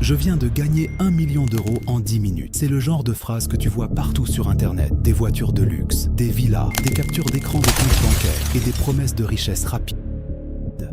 Je viens de gagner 1 million d'euros en 10 minutes. C'est le genre de phrase que tu vois partout sur Internet. Des voitures de luxe, des villas, des captures d'écran de comptes bancaires et des promesses de richesse rapide.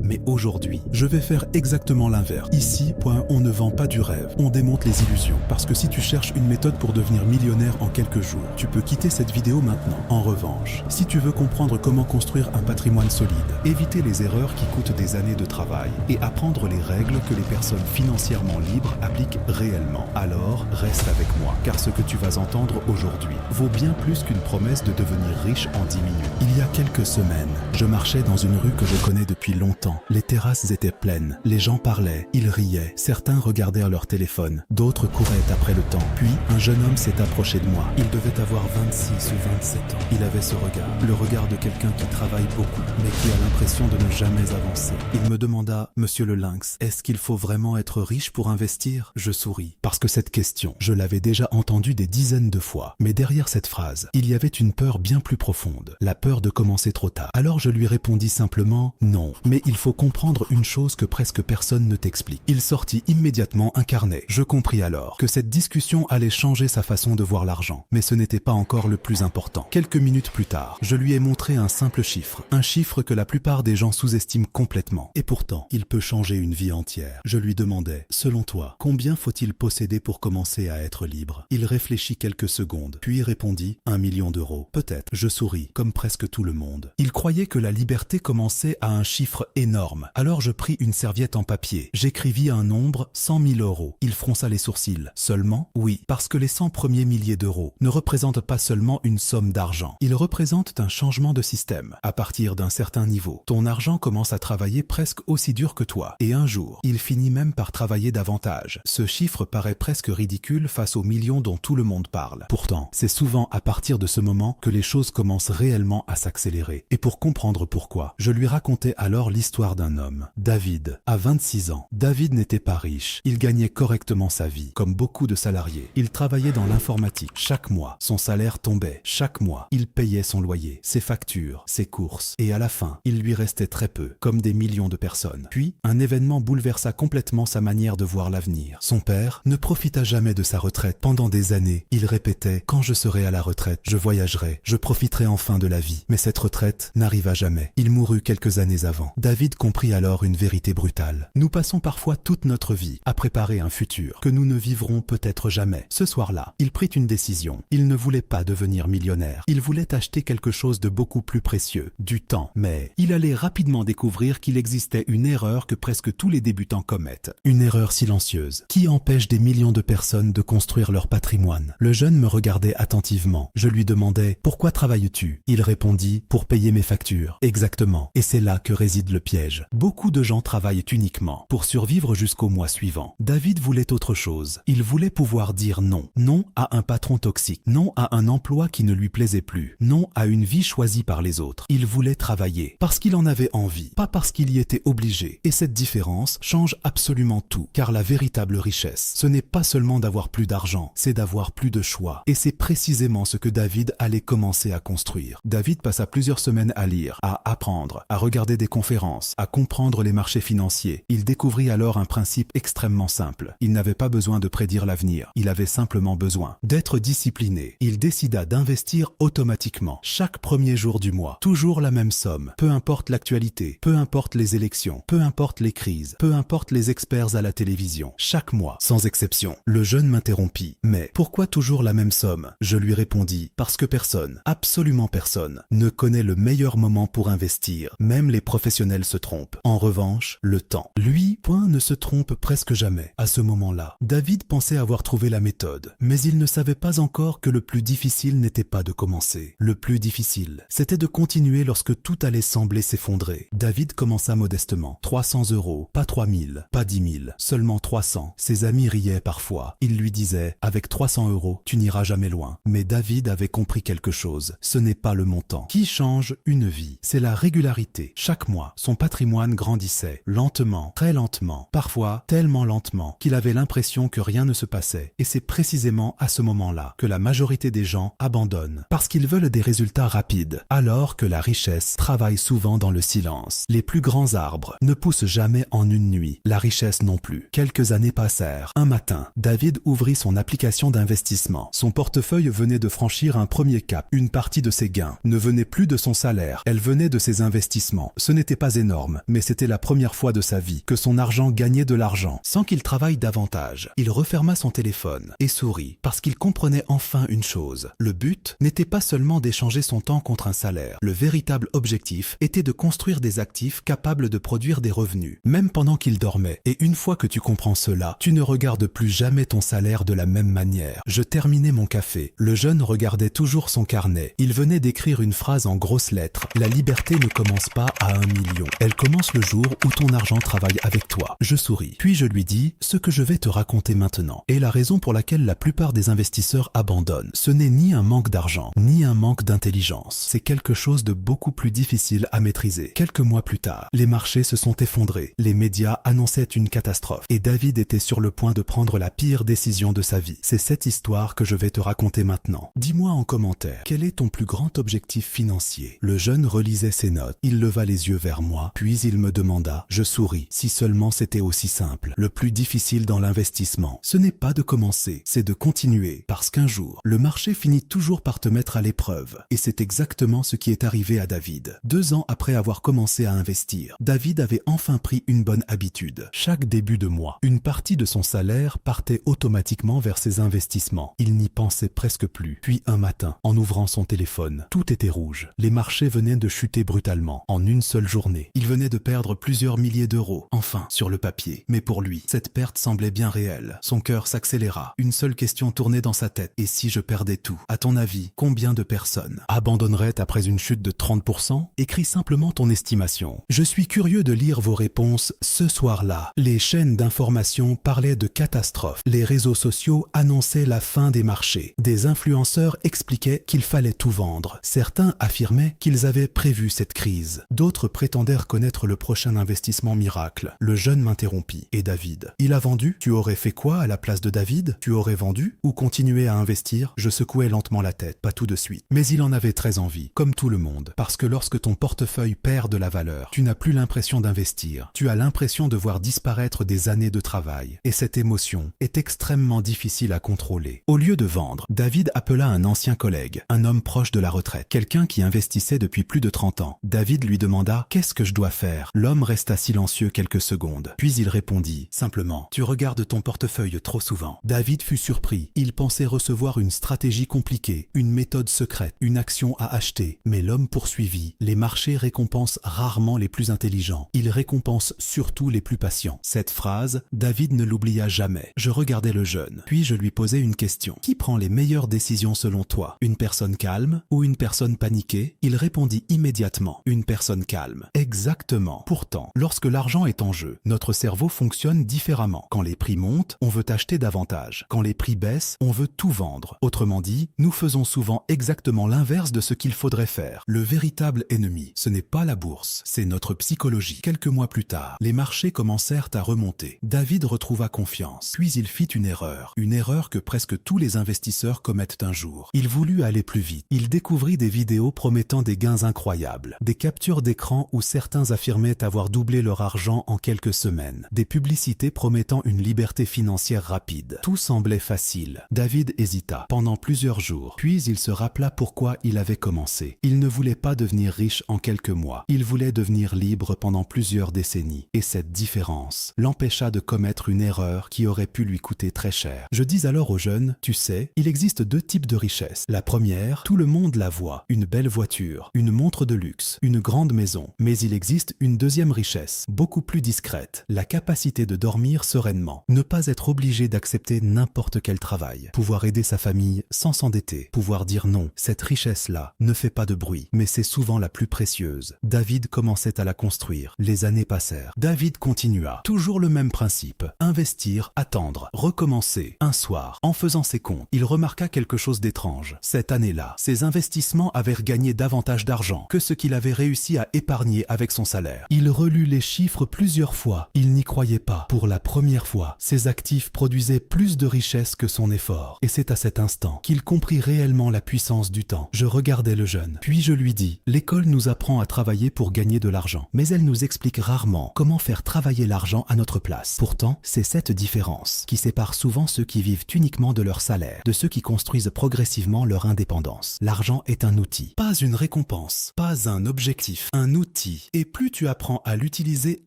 Mais aujourd'hui, je vais faire exactement l'inverse. Ici, on ne vend pas du rêve, on démonte les illusions. Parce que si tu cherches une méthode pour devenir millionnaire en quelques jours, tu peux quitter cette vidéo maintenant. En revanche, si tu veux comprendre comment construire un patrimoine solide, éviter les erreurs qui coûtent des années de travail et apprendre les règles que les personnes financièrement libres appliquent réellement, alors reste avec moi. Car ce que tu vas entendre aujourd'hui vaut bien plus qu'une promesse de devenir riche en 10 minutes. Il y a quelques semaines, je marchais dans une rue que je connais depuis longtemps. Les terrasses étaient pleines, les gens parlaient, ils riaient, certains regardèrent leur téléphone, d'autres couraient après le temps. Puis, un jeune homme s'est approché de moi. Il devait avoir 26 ou 27 ans. Il avait ce regard, le regard de quelqu'un qui travaille beaucoup, mais qui a l'impression de ne jamais avancer. Il me demanda, Monsieur le Lynx, est-ce qu'il faut vraiment être riche pour investir? Je souris, parce que cette question, je l'avais déjà entendue des dizaines de fois. Mais derrière cette phrase, il y avait une peur bien plus profonde, la peur de commencer trop tard. Alors je lui répondis simplement, non, mais il faut comprendre une chose que presque personne ne t'explique. Il sortit immédiatement un carnet. Je compris alors que cette discussion allait changer sa façon de voir l'argent. Mais ce n'était pas encore le plus important. Quelques minutes plus tard, je lui ai montré un simple chiffre. Un chiffre que la plupart des gens sous-estiment complètement. Et pourtant, il peut changer une vie entière. Je lui demandais, selon toi, combien faut-il posséder pour commencer à être libre? Il réfléchit quelques secondes, puis répondit, 1 million d'euros. Peut-être. Je souris, comme presque tout le monde. Il croyait que la liberté commençait à un chiffre énorme. Alors je pris une serviette en papier. J'écrivis un nombre, 100 000 euros. Il fronça les sourcils. Seulement? Oui, parce que les 100 premiers milliers d'euros ne représentent pas seulement une somme d'argent. Ils représentent un changement de système. À partir d'un certain niveau, ton argent commence à travailler presque aussi dur que toi. Et un jour, il finit même par travailler davantage. Ce chiffre paraît presque ridicule face aux millions dont tout le monde parle. Pourtant, c'est souvent à partir de ce moment que les choses commencent réellement à s'accélérer. Et pour comprendre pourquoi, je lui racontais alors l'histoire d'un homme, David, à 26 ans. David n'était pas riche. Il gagnait correctement sa vie, comme beaucoup de salariés. Il travaillait dans l'informatique. Chaque mois, son salaire tombait. Chaque mois, il payait son loyer, ses factures, ses courses. Et à la fin, il lui restait très peu, comme des millions de personnes. Puis, un événement bouleversa complètement sa manière de voir l'avenir. Son père ne profita jamais de sa retraite. Pendant des années, il répétait « Quand je serai à la retraite, je voyagerai, je profiterai enfin de la vie. » Mais cette retraite n'arriva jamais. Il mourut quelques années avant. David comprit alors une vérité brutale. Nous passons parfois toute notre vie à préparer un futur que nous ne vivrons peut-être jamais. Ce soir-là, il prit une décision. Il ne voulait pas devenir millionnaire. Il voulait acheter quelque chose de beaucoup plus précieux, du temps. Mais il allait rapidement découvrir qu'il existait une erreur que presque tous les débutants commettent. Une erreur silencieuse qui empêche des millions de personnes de construire leur patrimoine. Le jeune me regardait attentivement. Je lui demandais « Pourquoi travailles-tu » Il répondit « Pour payer mes factures. » Exactement. Et c'est là que réside le piège. Beaucoup de gens travaillent uniquement pour survivre jusqu'au mois suivant. David voulait autre chose. Il voulait pouvoir dire non. Non à un patron toxique. Non à un emploi qui ne lui plaisait plus. Non à une vie choisie par les autres. Il voulait travailler parce qu'il en avait envie, pas parce qu'il y était obligé. Et cette différence change absolument tout. Car la véritable richesse, ce n'est pas seulement d'avoir plus d'argent, c'est d'avoir plus de choix. Et c'est précisément ce que David allait commencer à construire. David passa plusieurs semaines à lire, à apprendre, à regarder des conférences, à comprendre les marchés financiers. Il découvrit alors un principe extrêmement simple. Il n'avait pas besoin de prédire l'avenir. Il avait simplement besoin d'être discipliné. Il décida d'investir automatiquement, chaque premier jour du mois. Toujours la même somme. Peu importe l'actualité, peu importe les élections, peu importe les crises, peu importe les experts à la télévision. Chaque mois, sans exception. Le jeune m'interrompit. Mais pourquoi toujours la même somme? Je lui répondis, parce que personne, absolument personne, ne connaît le meilleur moment pour investir. Même les professionnels se trompent. En revanche, le temps. Lui, ne se trompe presque jamais. À ce moment-là, David pensait avoir trouvé la méthode, mais il ne savait pas encore que le plus difficile n'était pas de commencer. Le plus difficile, c'était de continuer lorsque tout allait sembler s'effondrer. David commença modestement. 300 euros, pas 3000, pas 10 000, seulement 300. Ses amis riaient parfois. Ils lui disaient, avec 300 euros, tu n'iras jamais loin. Mais David avait compris quelque chose. Ce n'est pas le montant qui change une vie, c'est la régularité. Chaque mois, son patrimoine grandissait, lentement, très lentement, parfois tellement lentement qu'il avait l'impression que rien ne se passait. Et c'est précisément à ce moment-là que la majorité des gens abandonnent, parce qu'ils veulent des résultats rapides, alors que la richesse travaille souvent dans le silence. Les plus grands arbres ne poussent jamais en une nuit, la richesse non plus. Quelques années passèrent. Un matin, David ouvrit son application d'investissement. Son portefeuille venait de franchir un premier cap. Une partie de ses gains ne venait plus de son salaire, elle venait de ses investissements. Ce n'était pas énorme, mais c'était la première fois de sa vie que son argent gagnait de l'argent, sans qu'il travaille davantage. Il referma son téléphone et sourit, parce qu'il comprenait enfin une chose. Le but n'était pas seulement d'échanger son temps contre un salaire. Le véritable objectif était de construire des actifs capables de produire des revenus, même pendant qu'il dormait. Et une fois que tu comprends cela, tu ne regardes plus jamais ton salaire de la même manière. Je terminais mon café. Le jeune regardait toujours son carnet. Il venait d'écrire une phrase en grosses lettres. La liberté ne commence pas à 1 million. Elle commence le jour où ton argent travaille avec toi. Je souris. Puis je lui dis ce que je vais te raconter maintenant. Et la raison pour laquelle la plupart des investisseurs abandonnent. Ce n'est ni un manque d'argent, ni un manque d'intelligence. C'est quelque chose de beaucoup plus difficile à maîtriser. Quelques mois plus tard, les marchés se sont effondrés. Les médias annonçaient une catastrophe. Et David était sur le point de prendre la pire décision de sa vie. C'est cette histoire que je vais te raconter maintenant. Dis-moi en commentaire, quel est ton plus grand objectif financier? Le jeune relisait ses notes. Il leva les yeux vers moi, puis il me demanda. Je souris. Si seulement c'était aussi simple. Le plus difficile dans l'investissement, ce n'est pas de commencer, c'est de continuer. Parce qu'un jour, le marché finit toujours par te mettre à l'épreuve. Et c'est exactement ce qui est arrivé à David. 2 ans après avoir commencé à investir, David avait enfin pris une bonne habitude. Chaque début de mois, une partie de son salaire partait automatiquement vers ses investissements. Il n'y pensait presque plus. Puis un matin, en ouvrant son téléphone, tout était rouge. Les marchés venaient de chuter brutalement. En une seule journée, il venait de perdre plusieurs milliers d'euros. Enfin, sur le papier. Mais pour lui, cette perte semblait bien réelle. Son cœur s'accéléra. Une seule question tournait dans sa tête. Et si je perdais tout? À ton avis, combien de personnes abandonneraient après une chute de 30%? Écris simplement ton estimation. Je suis curieux de lire vos réponses ce soir-là. Les chaînes d'information parlaient de catastrophe. Les réseaux sociaux annonçaient la fin des marchés. Des influenceurs expliquaient qu'il fallait tout vendre. Certains affirmaient qu'ils avaient prévu cette crise. D'autres prétendaient connaître le prochain investissement miracle. Le jeune m'interrompit. Et David? Il a vendu? Tu aurais fait quoi à la place de David? Tu aurais vendu ou continué à investir? Je secouais lentement la tête. Pas tout de suite. Mais il en avait très envie, comme tout le monde. Parce que lorsque ton portefeuille perd de la valeur, tu n'as plus l'impression d'investir. Tu as l'impression de voir disparaître des années de travail. Et cette émotion est extrêmement difficile à contrôler. Au lieu de vendre, David appela un ancien collègue, un homme proche de la retraite, quelqu'un qui investissait depuis plus de 30 ans. David lui demanda « Qu'est-ce que je dois faire ?» L'homme resta silencieux quelques secondes. Puis il répondit simplement « Tu regardes ton portefeuille trop souvent. » David fut surpris. Il pensait recevoir une stratégie compliquée, une méthode secrète, une action à acheter. Mais l'homme poursuivit « Les marchés récompensent rarement les plus intelligents. Ils récompensent surtout les plus patients. » Cette phrase, David ne l'oublia jamais. Je regardais le jeune, puis je lui posais une question. Qui prend les meilleures décisions selon toi? Une personne calme ou une personne paniquée? Il répondit immédiatement. Une personne calme. Exactement. Pourtant, lorsque l'argent est en jeu, notre cerveau fonctionne différemment. Quand les prix montent, on veut acheter davantage. Quand les prix baissent, on veut tout vendre. Autrement dit, nous faisons souvent exactement l'inverse de ce qu'il faudrait faire. Le véritable ennemi, ce n'est pas la bourse, c'est notre psychologie. Quelques mois plus tard, les marchés commencèrent à remonter. David retrouva confiance. Puis il fit une erreur que presque tous les investisseurs commettent un jour. Il voulut aller plus vite. Il découvrit des vidéos promettant des gains incroyables, des captures d'écran où certains affirmaient avoir doublé leur argent en quelques semaines, des publicités promettant une liberté financière rapide. Tout semblait facile. David hésita pendant plusieurs jours, puis il se rappela pourquoi il avait commencé. Il ne voulait pas devenir riche en quelques mois. Il voulait devenir libre pendant plusieurs décennies. Et cette différence l'empêcha de commettre une erreur qui aurait pu lui coûter très cher. Je dis alors aux jeunes, tu sais, il existe 2 types de richesses. La première, tout le monde la voit, une belle voiture, une montre de luxe, une grande maison. Mais il existe une deuxième richesse, beaucoup plus discrète, la capacité de dormir sereinement, ne pas être obligé d'accepter n'importe quel travail, pouvoir aider sa famille sans s'endetter, pouvoir dire non. Cette richesse-là ne fait pas de bruit, mais c'est souvent la plus précieuse. David commençait à la construire. Les années passèrent. David continua. Toujours le même principe. Investir, attendre, recommencer. Un soir, en faisant ses comptes, il remarqua quelque chose d'étrange. Cette année-là, ses investissements avaient gagné davantage d'argent que ce qu'il avait réussi à épargner avec avec son salaire. Il relut les chiffres plusieurs fois. Il n'y croyait pas. Pour la première fois, ses actifs produisaient plus de richesse que son effort. Et c'est à cet instant qu'il comprit réellement la puissance du temps. Je regardais le jeune. Puis je lui dis, l'école nous apprend à travailler pour gagner de l'argent. Mais elle nous explique rarement comment faire travailler l'argent à notre place. Pourtant, c'est cette différence qui sépare souvent ceux qui vivent uniquement de leur salaire, de ceux qui construisent progressivement leur indépendance. L'argent est un outil, pas une récompense, pas un objectif, un outil. Et plus tu apprends à l'utiliser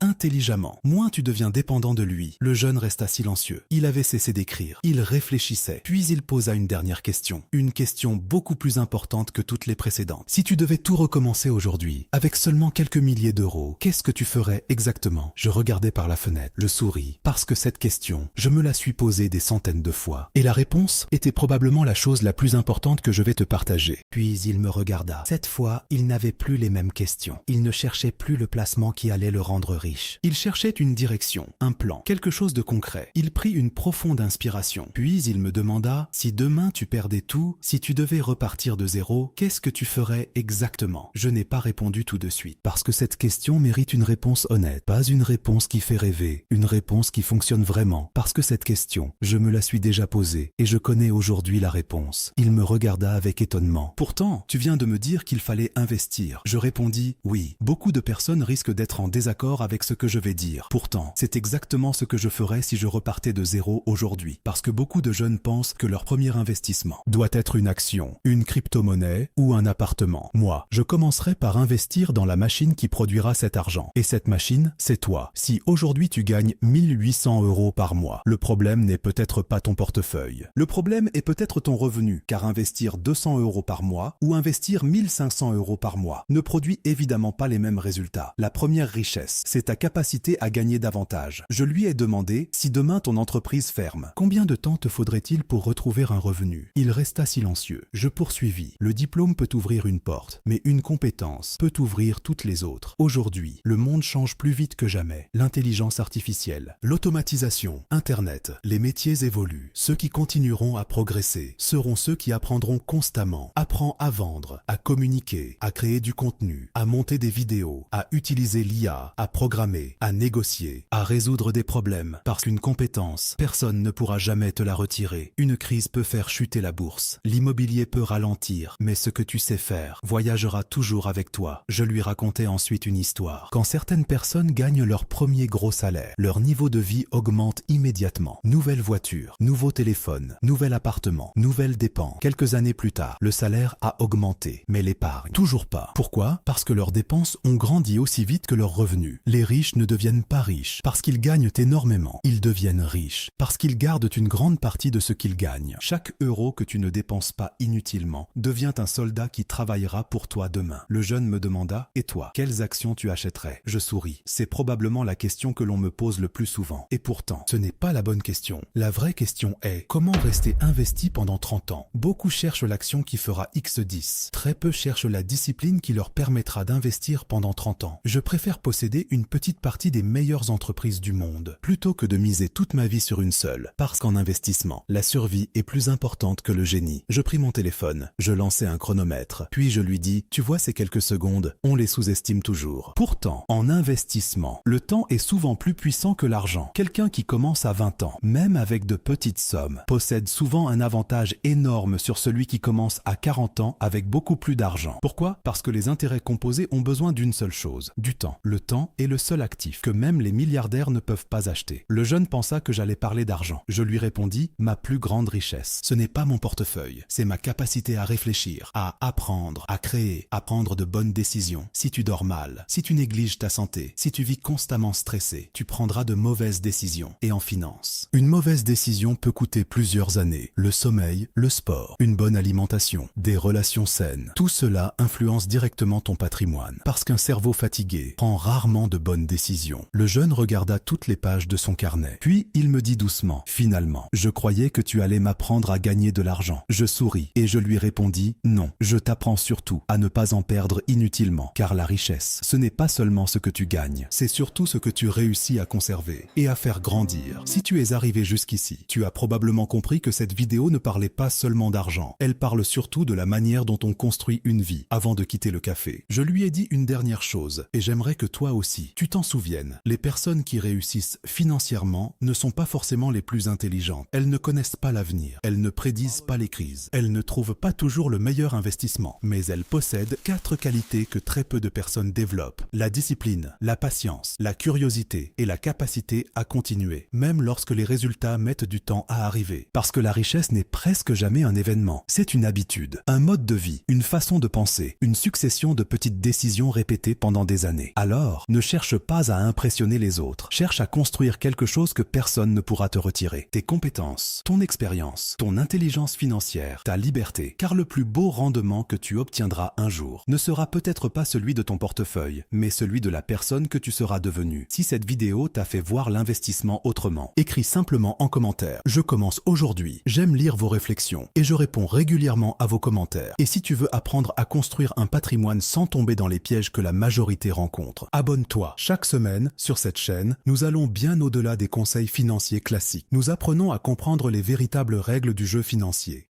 intelligemment, moins tu deviens dépendant de lui. Le jeune resta silencieux. Il avait cessé d'écrire. Il réfléchissait. Puis il posa une dernière question. Une question beaucoup plus importante que toutes les précédentes. Si tu devais tout recommencer aujourd'hui, avec seulement quelques milliers d'euros, qu'est-ce que tu ferais exactement? Je regardais par la fenêtre, je souris, parce que cette question, je me la suis posée des centaines de fois. Et la réponse était probablement la chose la plus importante que je vais te partager. Puis il me regarda. Cette fois, il n'avait plus les mêmes questions. Il ne cherchait plus le placement qui allait le rendre riche. Il cherchait une direction, un plan, quelque chose de concret. Il prit une profonde inspiration. Puis il me demanda, si demain tu perdais tout, si tu devais repartir de zéro, qu'est-ce que tu ferais exactement? Je n'ai pas répondu tout de suite, parce que cette question mérite une réponse honnête, pas une réponse qui fait rêver, une réponse qui fonctionne vraiment, parce que cette question, je me la suis déjà posée, et je connais aujourd'hui la réponse. Il me regarda avec étonnement. Pourtant, tu viens de me dire qu'il fallait investir. Je répondis, oui. Beaucoup de personnes risquent d'être en désaccord avec ce que je vais dire. Pourtant, c'est exactement ce que je ferais si je repartais de zéro aujourd'hui, parce que beaucoup de jeunes pensent que leur premier investissement doit être une action, une crypto-monnaie ou un appartement. Moi, je commencerai par investir dans la machine qui produira cet argent. Et cette machine, c'est toi. Si aujourd'hui tu gagnes 1800 € par mois, le problème n'est peut-être pas ton portefeuille. Le problème est peut-être ton revenu, car investir 200 € par mois ou investir 1500 € par mois ne produit évidemment pas les mêmes résultats. La première richesse, c'est ta capacité à gagner davantage. Je lui ai demandé, si demain ton entreprise ferme, combien de temps te faudrait-il pour retrouver un revenu? Il resta silencieux. Je poursuivis. Le diplôme peut ouvrir une porte, mais une compétence peut ouvrir toutes les autres. Aujourd'hui, le monde change plus vite que jamais. L'intelligence artificielle, l'automatisation, Internet, les métiers évoluent. Ceux qui continueront à progresser seront ceux qui apprendront constamment. Apprends à vendre, à communiquer, à créer du contenu, à monter des vidéos, à utiliser l'IA, à programmer, à négocier, à résoudre des problèmes. Parce qu'une compétence, personne ne pourra jamais te la retirer. Une crise peut faire chuter la bourse. L'immobilier peut ralentir, mais ce que tu sais faire voyagera toujours avec toi. Je lui racontais ensuite une histoire. Quand certaines personnes gagnent leur premier gros salaire, leur niveau de vie augmente immédiatement. Nouvelle voiture, nouveau téléphone, nouvel appartement, nouvelles dépenses. Quelques années plus tard, le salaire a augmenté, mais l'épargne, toujours pas. Pourquoi? Parce que leurs dépenses ont grandi aussi vite que leurs revenus. Les riches ne deviennent pas riches parce qu'ils gagnent énormément. Ils deviennent riches parce qu'ils gardent une grande partie de ce qu'ils gagnent. Chaque euro que tu ne dépenses pas inutilement devient un soldat qui travaillera pour toi demain. Le jeune me demanda, et toi, quelles actions tu achèterais? Je souris. C'est probablement la question que l'on me pose le plus souvent. Et pourtant, ce n'est pas la bonne question. La vraie question est, comment rester investi pendant 30 ans? Beaucoup cherchent l'action qui fera X10. Très peu cherchent la discipline qui leur permettra d'investir pendant 30 ans. Je préfère posséder une petite partie des meilleures entreprises du monde, plutôt que de miser toute ma vie sur une seule. Parce qu'en investissement, la survie est plus importante que le génie. Je pris mon téléphone, je lançai un chronomètre, puis je lui dis, tu vois ces quelques secondes, on les sous-estime toujours. Pourtant, en investissement, le temps est souvent plus puissant que l'argent. Quelqu'un qui commence à 20 ans, même avec de petites sommes, possède souvent un avantage énorme sur celui qui commence à 40 ans avec beaucoup plus d'argent. Pourquoi? Parce que les intérêts composés ont besoin d'une seule chose, du temps. Le temps est le seul actif que même les milliardaires ne peuvent pas acheter. Le jeune pensa que j'allais parler d'argent. Je lui répondis, ma plus grande richesse, ce n'est pas mon portefeuille, c'est ma capacité à réfléchir, à apprendre, à créer, à prendre de bonnes décisions. Si tu dors mal, si tu négliges ta santé, si tu vis constamment stressé, tu prendras de mauvaises décisions. Et en finance, une mauvaise décision peut coûter plusieurs années. Le sommeil, le sport, une bonne alimentation, des relations saines. Tout cela influence directement ton patrimoine. Parce qu'un cerveau fatigué prend rarement de bonnes décisions. Le jeune regarda toutes les pages de son carnet. Puis il me dit doucement, finalement, je croyais que tu allais m'apprendre à gagner de l'argent. Je souris et je lui répondis, non, je t'apprends surtout à ne pas en perdre inutilement. Car la richesse, ce n'est pas seulement ce que tu gagnes, c'est surtout ce que tu réussis à conserver et à faire grandir. Si tu es arrivé jusqu'ici, tu as probablement compris que cette vidéo ne parlait pas seulement d'argent. Elle parle surtout de la manière dont on construit une vie avant de quitter le café. Je lui ai dit une dernière chose chose, et j'aimerais que toi aussi, tu t'en souviennes. Les personnes qui réussissent financièrement ne sont pas forcément les plus intelligentes. Elles ne connaissent pas l'avenir. Elles ne prédisent pas les crises. Elles ne trouvent pas toujours le meilleur investissement. Mais elles possèdent 4 qualités que très peu de personnes développent. La discipline, la patience, la curiosité et la capacité à continuer, même lorsque les résultats mettent du temps à arriver. Parce que la richesse n'est presque jamais un événement. C'est une habitude, un mode de vie, une façon de penser, une succession de petites décisions répétées pendant des années. Alors, ne cherche pas à impressionner les autres. Cherche à construire quelque chose que personne ne pourra te retirer. Tes compétences, ton expérience, ton intelligence financière, ta liberté. Car le plus beau rendement que tu obtiendras un jour ne sera peut-être pas celui de ton portefeuille, mais celui de la personne que tu seras devenue. Si cette vidéo t'a fait voir l'investissement autrement, écris simplement en commentaire « Je commence aujourd'hui ». J'aime lire vos réflexions et je réponds régulièrement à vos commentaires. Et si tu veux apprendre à construire un patrimoine sans tomber dans les pièges que la majorité rencontre, abonne-toi. Chaque semaine, sur cette chaîne, nous allons bien au-delà des conseils financiers classiques. Nous apprenons à comprendre les véritables règles du jeu financier.